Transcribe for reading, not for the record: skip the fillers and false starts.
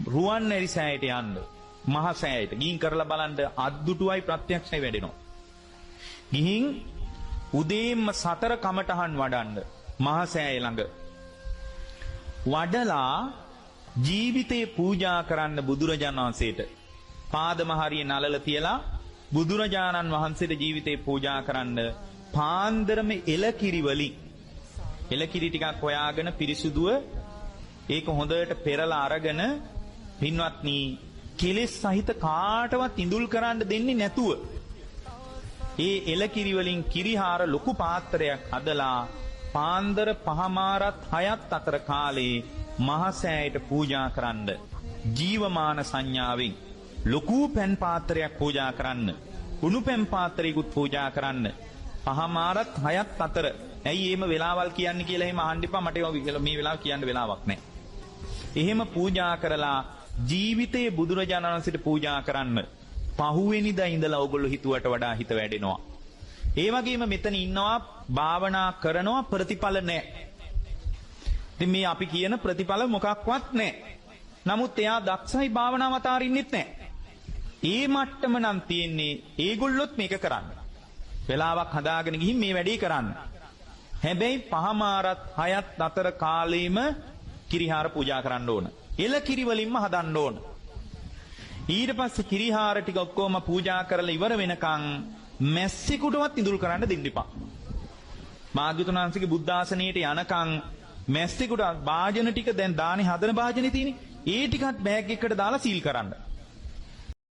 රුවන්වැලි සෑයට යන්න. මහ සෑයට ගිහින් කරලා බලන්න අද්දුටුවයි ප්‍රත්‍යක්ෂයි වැඩෙනවා. ගිහින් උදේම 4 කමටහන් වඩන්න මහ සෑය ළඟ. වඩලා ජීවිතේ පූජා කරන්න බුදුරජාණන් වහන්සේට පාදම හරිය නලල තියලා බුදුරජාණන් වහන්සේට ජීවිතේ පූජා කරන්න පාන්දරම එලකිරි වලින් එලකිරි ටිකක් හොයාගෙන පිරිසුදුව ඒක හොඳට පෙරලා අරගෙන පින්වත්නි කෙලෙස් සහිත කාටවත් ඉඳුල් කරන්න දෙන්නේ නැතුව ඒ එලකිරි වලින් කිරිහාර ලොකු පාත්‍රයක් හදලා පාන්දර 5:06 අතර කාලේ මහසෑයට පූජා කරන්න ජීවමාන සංඥාවෙන් ලොකු පැන් පාත්‍රයක් පූජා කරන්න උණු පැන් පාත්‍රයකුත් පූජා කරන්න 5:06 අතර. ඇයි එහෙම වෙලාවල් කියන්නේ කියලා එහෙම අහන්න එපා. මට මේ වෙලාව කියන්න වෙලාවක් නැහැ. එහෙම පූජා කරලා ජීවිතයේ බුදුරජාණන් වහන්සේට පූජා කරන්න පහුවෙනිදා ඉඳලා ඕගොල්ලෝ හිතුවට වඩා හිත වැඩෙනවා. ඒ වගේම මෙතන ඉන්නවා භාවනා කරනවා ප්‍රතිඵල නැහැ. ඉතින් මේ අපි කියන ප්‍රතිඵල මොකක්වත් නැහැ. නමුත් එයා දක්ෂයි භාවනාව අතාරින්නෙත් නැහැ. ඒ මට්ටම නම් තියෙන්නේ ඒගොල්ලොත් මේක කරන්න. වෙලාවක් හදාගෙන ගිහින් මේ වැඩේ කරන්න. හැබැයි 5:06 අතර කාලෙම කිරිහාර පූජා කරන්න ඕන. එල කිරි වලින්ම හදන්න ඕන. ඊට පස්සේ කිරිහාර ටික ඔක්කොම පූජා කරලා ඉවර වෙනකන් මැස්සෙකුටවත් ඉඳුල් කරන්න දෙන්න එපා. භාග්‍යවතුන් වහන්සේගේ බුද්ධ ආසනයේට යනකන් මැස්සෙකුට වාජන ටික දැන් දානේ හදන වාජනේ තියෙන්නේ. ඒ ටිකත් බෑග් එකකට දාලා සීල් කරන්න.